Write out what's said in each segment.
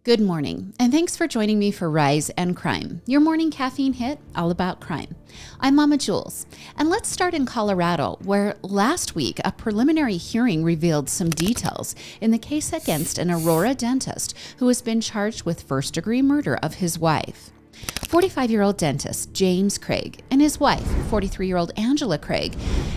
Good morning, and thanks for joining me for Rise and Crime, your morning caffeine hit all about crime. I'm Mama Jules, and let's start in Colorado, where last week a preliminary hearing revealed some details in the case against an Aurora dentist who has been charged with first-degree murder of his wife. 45-year-old dentist James Craig and his wife, 43-year-old Angela Craig,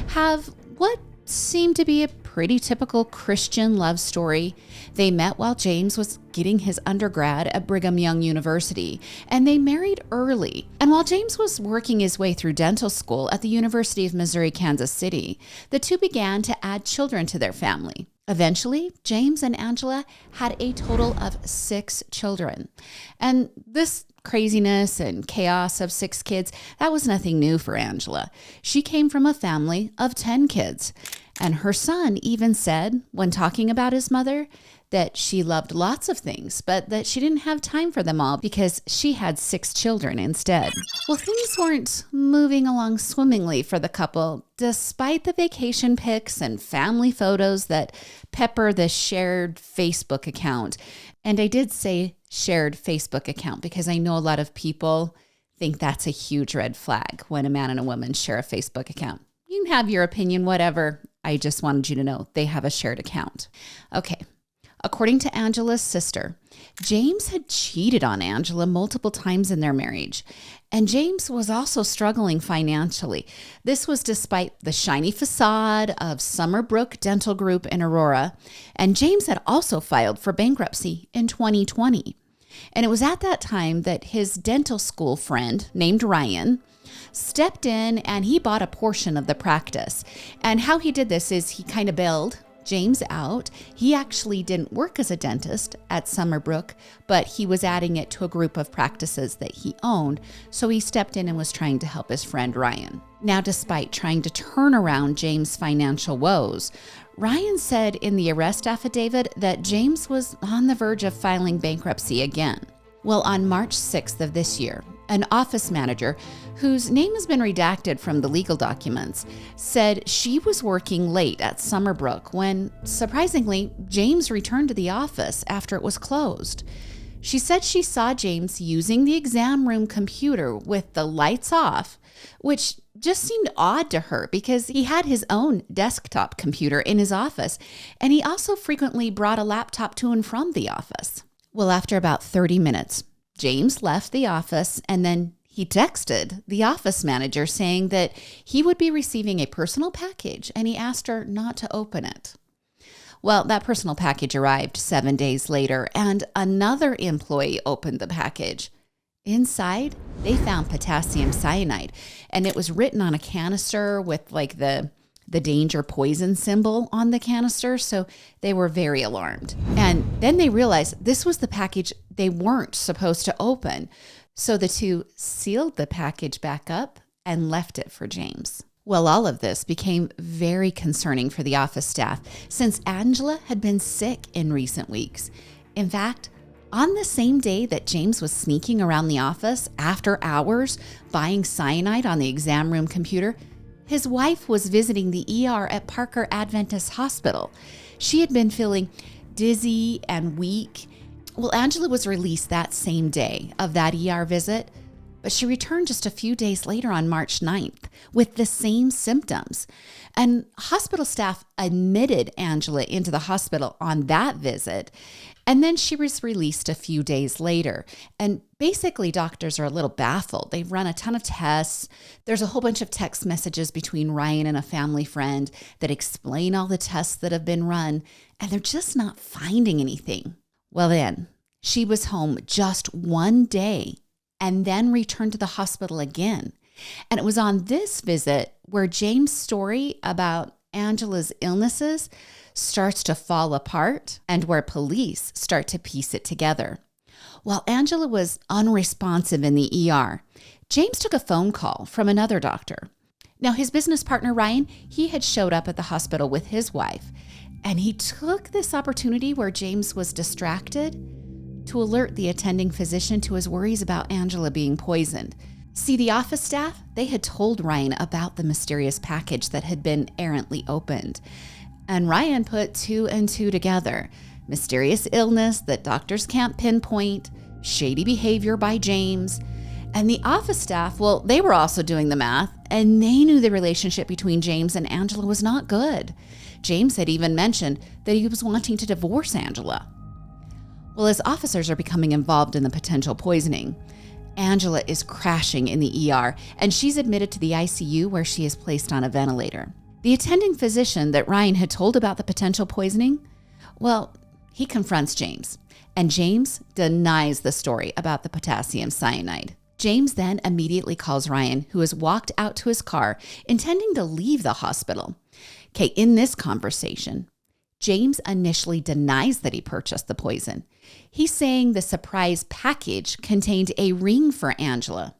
have what seemed to be a pretty typical Christian love story. They met while James was getting his undergrad at Brigham Young University, and they married early. And while James was working his way through dental school at the University of Missouri, Kansas City, the two began to add children to their family. Eventually, James and Angela had a total of 6 children. And this craziness and chaos of 6 kids, that was nothing new for Angela. She came from a family of 10 kids. And her son even said, when talking about his mother, that she loved lots of things, but that she didn't have time for them all because she had 6 children instead. Well, things weren't moving along swimmingly for the couple, despite the vacation pics and family photos that pepper the shared Facebook account. And I did say shared Facebook account because I know a lot of people think that's a huge red flag when a man and a woman share a Facebook account. You can have your opinion, whatever. I just wanted you to know they have a shared account. Okay. According to Angela's sister, James had cheated on Angela multiple times in their marriage, and James was also struggling financially. This was despite the shiny facade of Summerbrook Dental Group in Aurora, and James had also filed for bankruptcy in 2020. And it was at that time that his dental school friend named Ryan stepped in and he bought a portion of the practice. And how he did this is he kind of bailed James out. He actually didn't work as a dentist at Summerbrook, but he was adding it to a group of practices that he owned. So he stepped in and was trying to help his friend Ryan. Now, despite trying to turn around James' financial woes, Ryan said in the arrest affidavit that James was on the verge of filing bankruptcy again. Well, on March 6th of this year, an office manager, whose name has been redacted from the legal documents, said she was working late at Summerbrook when, surprisingly, James returned to the office after it was closed. She said she saw James using the exam room computer with the lights off, which just seemed odd to her because he had his own desktop computer in his office, and he also frequently brought a laptop to and from the office. Well, after about 30 minutes, James left the office and then he texted the office manager saying that he would be receiving a personal package and he asked her not to open it. Well, that personal package arrived 7 days later and another employee opened the package. Inside, they found potassium cyanide, and it was written on a canister with like the danger poison symbol on the canister, so they were very alarmed. And then they realized this was the package they weren't supposed to open. So the two sealed the package back up and left it for James. Well, all of this became very concerning for the office staff since Angela had been sick in recent weeks. In fact, on the same day that James was sneaking around the office after hours buying cyanide on the exam room computer, his wife was visiting the ER at Parker Adventist Hospital. She had been feeling dizzy and weak. Well, Angela was released that same day of that ER visit, but she returned just a few days later on March 9th with the same symptoms. And hospital staff admitted Angela into the hospital on that visit, and then she was released a few days later. And basically, doctors are a little baffled. They've run a ton of tests. There's a whole bunch of text messages between Ryan and a family friend that explain all the tests that have been run, and they're just not finding anything. Well, then, she was home just one day and then returned to the hospital again. And it was on this visit where James' story about Angela's illnesses starts to fall apart and where police start to piece it together. While Angela was unresponsive in the ER, James took a phone call from another doctor. Now, his business partner, Ryan, he had showed up at the hospital with his wife, and he took this opportunity where James was distracted to alert the attending physician to his worries about Angela being poisoned. See, the office staff, they had told Ryan about the mysterious package that had been errantly opened. And Ryan put two and two together. Mysterious illness that doctors can't pinpoint, shady behavior by James. And the office staff, well, they were also doing the math, and they knew the relationship between James and Angela was not good. James had even mentioned that he was wanting to divorce Angela. Well, as officers are becoming involved in the potential poisoning, Angela is crashing in the ER, and she's admitted to the ICU where she is placed on a ventilator. The attending physician that Ryan had told about the potential poisoning, well, he confronts James, and James denies the story about the potassium cyanide. James then immediately calls Ryan, who has walked out to his car, intending to leave the hospital. Okay, in this conversation, James initially denies that he purchased the poison. He's saying the surprise package contained a ring for Angela.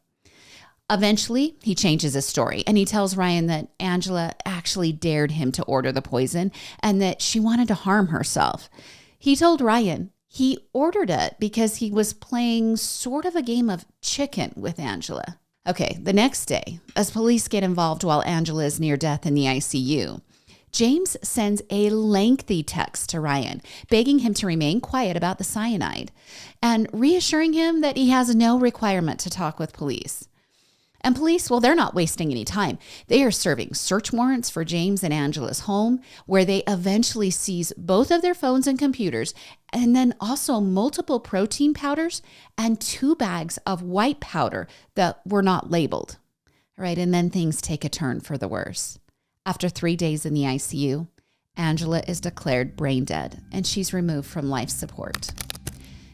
Eventually, he changes his story and he tells Ryan that Angela actually dared him to order the poison and that she wanted to harm herself. He told Ryan he ordered it because he was playing sort of a game of chicken with Angela. Okay, the next day, as police get involved while Angela is near death in the ICU, James sends a lengthy text to Ryan, begging him to remain quiet about the cyanide and reassuring him that he has no requirement to talk with police. And police, well, they're not wasting any time. They are serving search warrants for James and Angela's home, where they eventually seize both of their phones and computers, and then also multiple protein powders and 2 bags of white powder that were not labeled. All right, and then things take a turn for the worse. After 3 days in the ICU, Angela is declared brain dead, and she's removed from life support.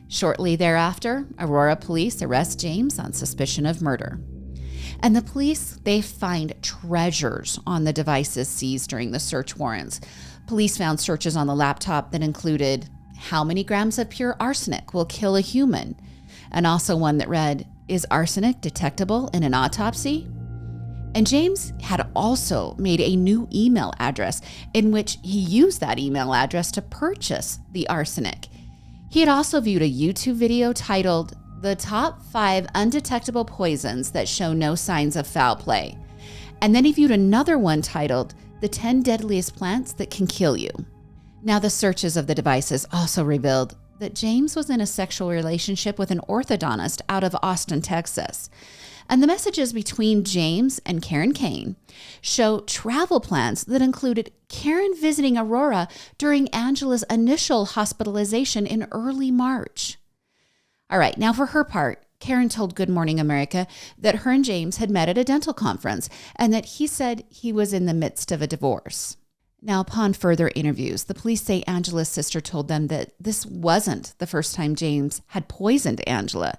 Shortly thereafter, Aurora police arrest James on suspicion of murder. And the police, they find treasures on the devices seized during the search warrants. Police found searches on the laptop that included how many grams of pure arsenic will kill a human, and also one that read, is arsenic detectable in an autopsy? And James had also made a new email address in which he used that email address to purchase the arsenic. He had also viewed a YouTube video titled, The Top 5 Undetectable Poisons That Show No Signs of Foul Play. And then he viewed another one titled, The 10 Deadliest Plants That Can Kill You. Now, the searches of the devices also revealed that James was in a sexual relationship with an orthodontist out of Austin, Texas. And the messages between James and Karen Kane show travel plans that included Karen visiting Aurora during Angela's initial hospitalization in early March. All right, now for her part, Karen told Good Morning America that her and James had met at a dental conference and that he said he was in the midst of a divorce. Now, upon further interviews, the police say Angela's sister told them that this wasn't the first time James had poisoned Angela.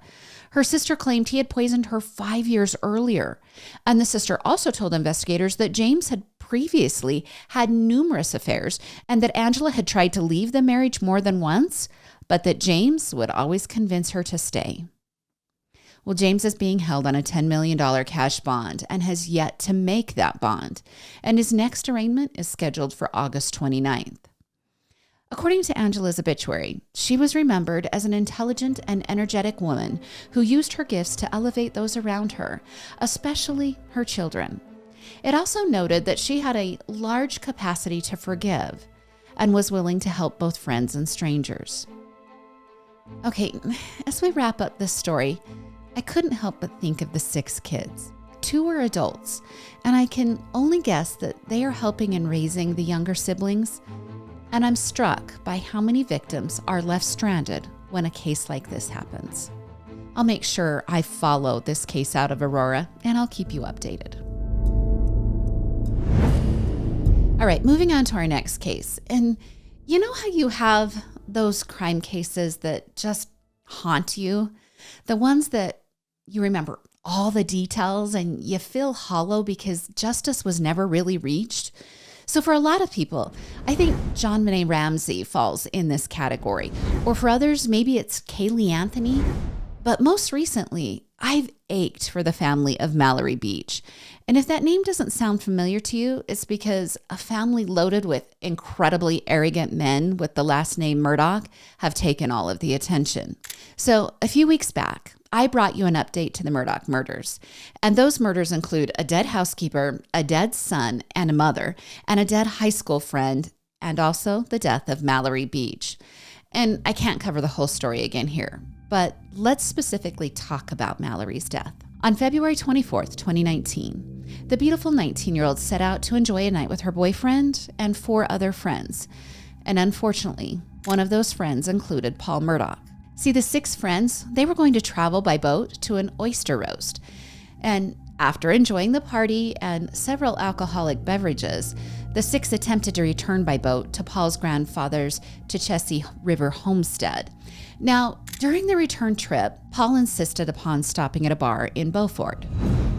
Her sister claimed he had poisoned her 5 years earlier. And the sister also told investigators that James had previously had numerous affairs and that Angela had tried to leave the marriage more than once, but that James would always convince her to stay. Well, James is being held on a $10 million cash bond and has yet to make that bond, and his next arraignment is scheduled for August 29th. According to Angela's obituary, she was remembered as an intelligent and energetic woman who used her gifts to elevate those around her, especially her children. It also noted that she had a large capacity to forgive and was willing to help both friends and strangers. Okay, as we wrap up this story, I couldn't help but think of the 6 kids. 2 were adults, and I can only guess that they are helping in raising the younger siblings. And I'm struck by how many victims are left stranded when a case like this happens. I'll make sure I follow this case out of Aurora, and I'll keep you updated. All right, moving on to our next case. And you know how you have those crime cases that just haunt you? The ones that you remember all the details and you feel hollow because justice was never really reached? So for a lot of people, I think John Benet Ramsey falls in this category. Or for others, maybe it's Kaylee Anthony. But most recently, I've ached for the family of Malory Beach. And if that name doesn't sound familiar to you, it's because a family loaded with incredibly arrogant men with the last name Murdoch have taken all of the attention. So a few weeks back, I brought you an update to the Murdoch murders. And those murders include a dead housekeeper, a dead son and a mother, and a dead high school friend, and also the death of Malory Beach. And I can't cover the whole story again here, but let's specifically talk about Malory's death. On February 24th, 2019, the beautiful 19-year-old set out to enjoy a night with her boyfriend and 4 other friends. And unfortunately, one of those friends included Paul Murdaugh. See, the 6 friends, they were going to travel by boat to an oyster roast. And after enjoying the party and several alcoholic beverages, the 6 attempted to return by boat to Paul's grandfather's Chechesi River homestead. Now, during the return trip, Paul insisted upon stopping at a bar in Beaufort.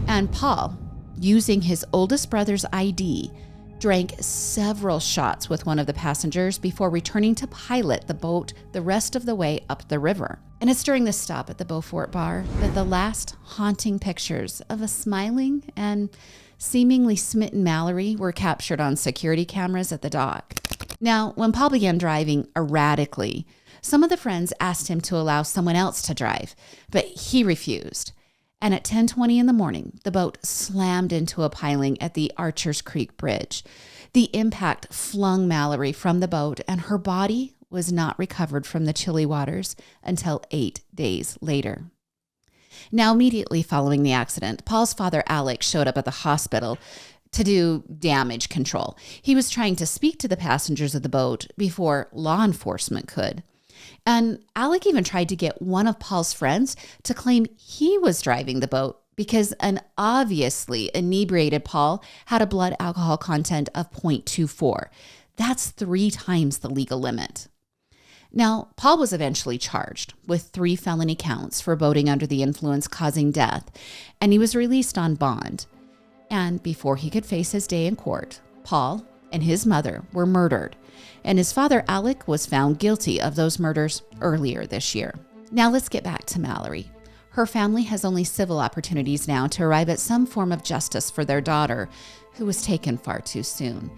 And Paul, using his oldest brother's ID, drank several shots with one of the passengers before returning to pilot the boat the rest of the way up the river. And it's during this stop at the Beaufort bar that the last haunting pictures of a smiling and seemingly smitten Malory were captured on security cameras at the dock. Now, when Paul began driving erratically, some of the friends asked him to allow someone else to drive, but he refused. And at 10:20 in the morning, the boat slammed into a piling at the Archers Creek Bridge. The impact flung Malory from the boat, and her body was not recovered from the chilly waters until 8 days later. Now, immediately following the accident, Paul's father, Alex, showed up at the hospital to do damage control. He was trying to speak to the passengers of the boat before law enforcement could. And Alec even tried to get one of Paul's friends to claim he was driving the boat because an obviously inebriated Paul had a blood alcohol content of 0.24. That's 3 times the legal limit. Now, Paul was eventually charged with 3 felony counts for boating under the influence causing death, and he was released on bond. And before he could face his day in court, Paul and his mother were murdered, and his father, Alec, was found guilty of those murders earlier this year. Now let's get back to Malory. Her family has only civil opportunities now to arrive at some form of justice for their daughter, who was taken far too soon.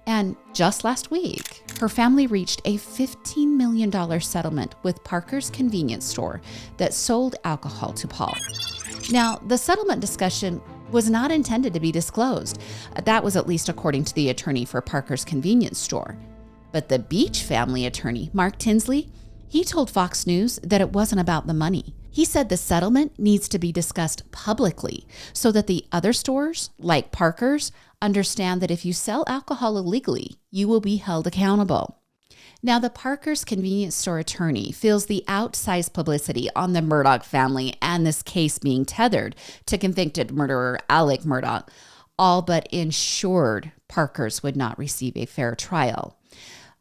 And just last week, her family reached a $15 million settlement with Parker's convenience store that sold alcohol to Paul. Now, the settlement discussion was not intended to be disclosed. That was at least according to the attorney for Parker's convenience store. But the Beach family attorney, Mark Tinsley, he told Fox News that it wasn't about the money. He said the settlement needs to be discussed publicly so that the other stores, like Parker's, understand that if you sell alcohol illegally, you will be held accountable. Now, the Parker's convenience store attorney feels the outsized publicity on the Murdaugh family and this case being tethered to convicted murderer Alec Murdaugh all but ensured Parker's would not receive a fair trial.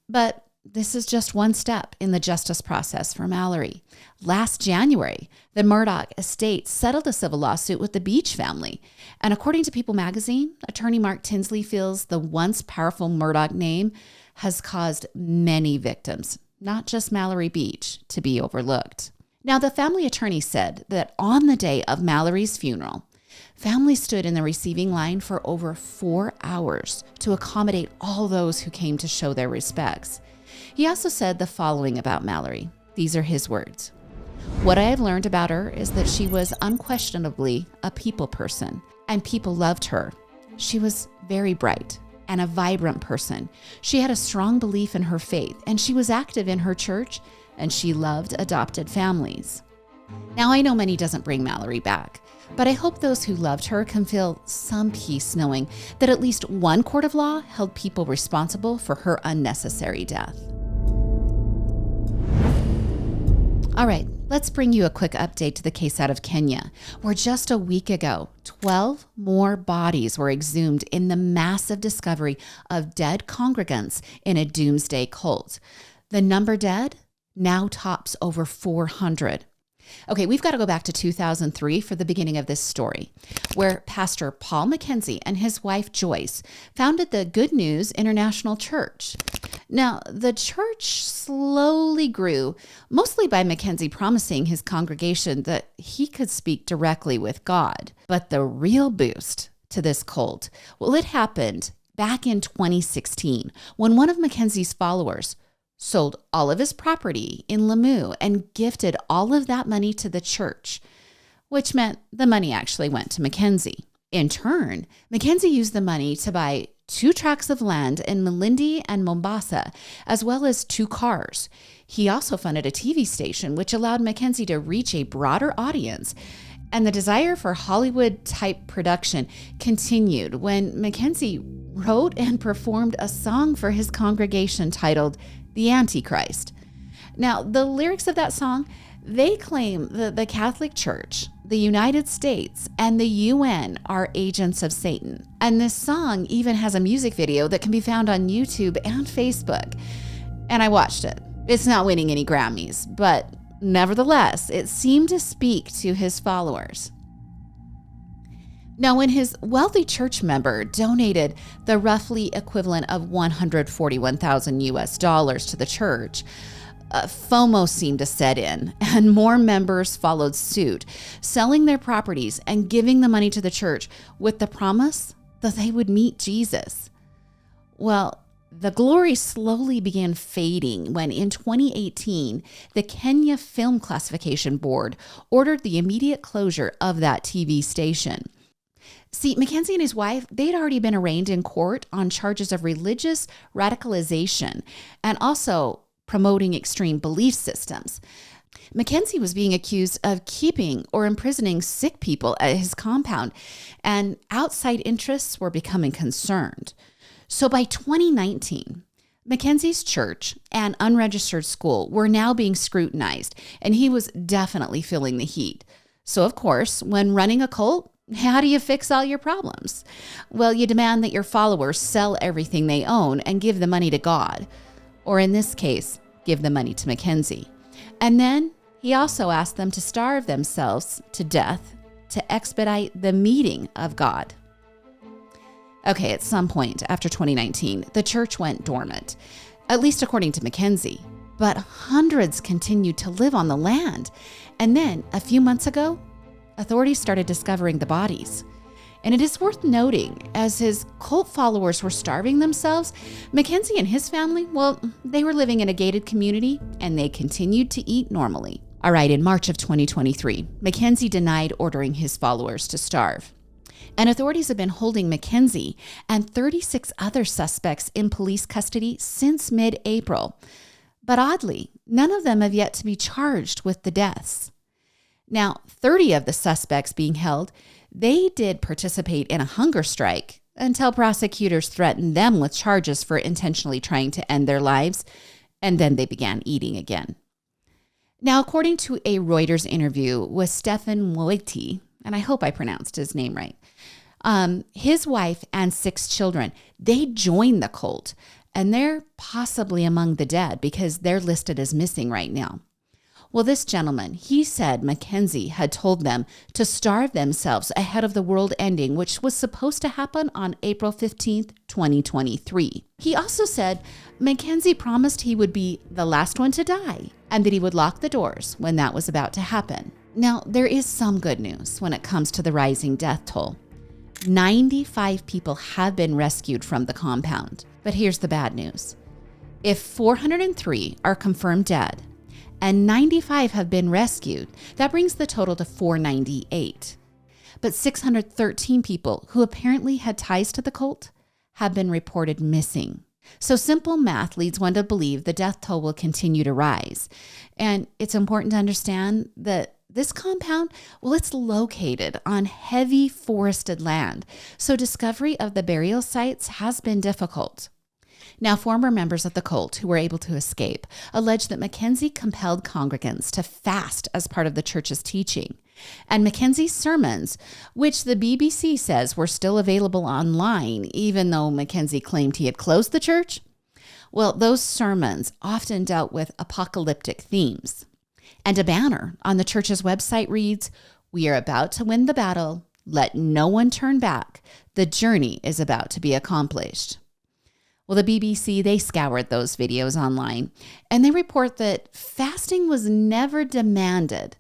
But this is just one step in the justice process for Malory. Last January, the Murdaugh estate settled a civil lawsuit with the Beach family. And according to People magazine, attorney Mark Tinsley feels the once powerful Murdaugh name has caused many victims, not just Malory Beach, to be overlooked. Now, the family attorney said that on the day of Malory's funeral, families stood in the receiving line for over 4 hours to accommodate all those who came to show their respects. He also said the following about Malory. These are his words. "What I have learned about her is that she was unquestionably a people person, and people loved her. She was very bright and a vibrant person. She had a strong belief in her faith, and she was active in her church, and she loved adopted families." Now, I know money doesn't bring Malory back, but I hope those who loved her can feel some peace knowing that at least one court of law held people responsible for her unnecessary death. All right, let's bring you a quick update to the case out of Kenya, where just a week ago, 12 more bodies were exhumed in the massive discovery of dead congregants in a doomsday cult. The number dead now tops over 400. Okay, we've got to go back to 2003 for the beginning of this story, where Pastor Paul Mackenzie and his wife Joyce founded the Good News International Church. Now, the church slowly grew, mostly by Mackenzie promising his congregation that he could speak directly with God. But the real boost to this cult, well, it happened back in 2016 when one of Mackenzie's followers sold all of his property in Lamu and gifted all of that money to the church, which meant the money actually went to Mackenzie. In turn, Mackenzie used the money to buy 2 tracts of land in Malindi and Mombasa, as well as 2 cars. He also funded a TV station, which allowed Mackenzie to reach a broader audience. And the desire for Hollywood-type production continued when Mackenzie wrote and performed a song for his congregation titled The Antichrist. Now, the lyrics of that song, they claim that the Catholic Church, the United States, and the UN are agents of Satan. And this song even has a music video that can be found on YouTube and Facebook. And I watched it. It's not winning any Grammys, but nevertheless, it seemed to speak to his followers. Now, when his wealthy church member donated the roughly equivalent of $141,000 to the church, FOMO seemed to set in, and more members followed suit, selling their properties and giving the money to the church with the promise that they would meet Jesus. Well, the glory slowly began fading when in 2018, the Kenya Film Classification Board ordered the immediate closure of that TV station. See, Mackenzie and his wife, they'd already been arraigned in court on charges of religious radicalization and also promoting extreme belief systems. Mackenzie was being accused of keeping or imprisoning sick people at his compound, and outside interests were becoming concerned. So by 2019, Mackenzie's church and unregistered school were now being scrutinized, and he was definitely feeling the heat. So of course, when running a cult, how do you fix all your problems? Well, you demand that your followers sell everything they own and give the money to God. Or in this case, give the money to Mackenzie. And then he also asked them to starve themselves to death to expedite the meeting of God. Okay, at some point after 2019, the church went dormant, at least according to Mackenzie, but hundreds continued to live on the land. And then a few months ago, authorities started discovering the bodies. And it is worth noting, as his cult followers were starving themselves, Mackenzie and his family, well, they were living in a gated community and they continued to eat normally. All right, in March of 2023, Mackenzie denied ordering his followers to starve. And authorities have been holding Mackenzie and 36 other suspects in police custody since mid-April. But oddly, none of them have yet to be charged with the deaths. Now, 30 of the suspects being held, they did participate in a hunger strike until prosecutors threatened them with charges for intentionally trying to end their lives, and then they began eating again. Now, according to a Reuters interview with Stefan Moiti, and I hope I pronounced his name right, his wife and 6 children, they joined the cult, and they're possibly among the dead because they're listed as missing right now. Well, this gentleman, he said Mackenzie had told them to starve themselves ahead of the world ending, which was supposed to happen on April 15th, 2023. He also said Mackenzie promised he would be the last one to die and that he would lock the doors when that was about to happen. Now, there is some good news when it comes to the rising death toll. 95 people have been rescued from the compound. But here's the bad news. If 403 are confirmed dead, and 95 have been rescued, that brings the total to 498. But 613 people who apparently had ties to the cult have been reported missing. So simple math leads one to believe the death toll will continue to rise. And it's important to understand that this compound, well, it's located on heavy forested land, so discovery of the burial sites has been difficult. Now, former members of the cult who were able to escape allege that Mackenzie compelled congregants to fast as part of the church's teaching. And Mackenzie's sermons, which the BBC says were still available online, even though Mackenzie claimed he had closed the church, well, those sermons often dealt with apocalyptic themes. And a banner on the church's website reads, "We are about to win the battle. Let no one turn back. The journey is about to be accomplished." Well, the BBC, they scoured those videos online, and they report that fasting was never demanded,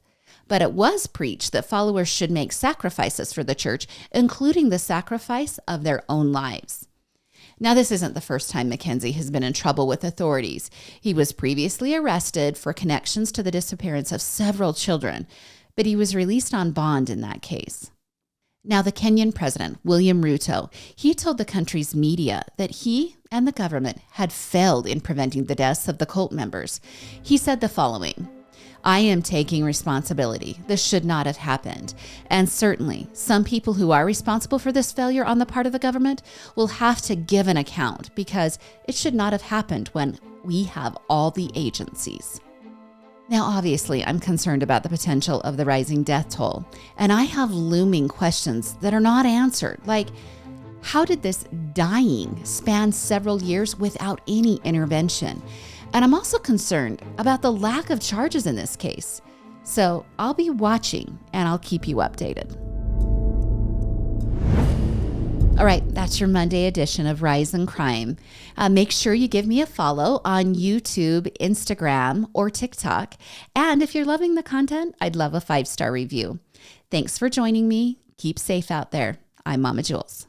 but it was preached that followers should make sacrifices for the church, including the sacrifice of their own lives. Now, this isn't the first time Mackenzie has been in trouble with authorities. He was previously arrested for connections to the disappearance of several children, but he was released on bond in that case. Now, the Kenyan president, William Ruto, he told the country's media that he and the government had failed in preventing the deaths of the cult members. He said the following: "I am taking responsibility. This should not have happened. And certainly, some people who are responsible for this failure on the part of the government will have to give an account because it should not have happened when we have all the agencies." Now, obviously, I'm concerned about the potential of the rising death toll, and I have looming questions that are not answered, like, how did this dying span several years without any intervention? And I'm also concerned about the lack of charges in this case. So I'll be watching and I'll keep you updated. All right, that's your Monday edition of Rise and Crime. Make sure you give me a follow on YouTube, Instagram, or TikTok. And if you're loving the content, I'd love a 5-star review. Thanks for joining me. Keep safe out there. I'm Mama Jules.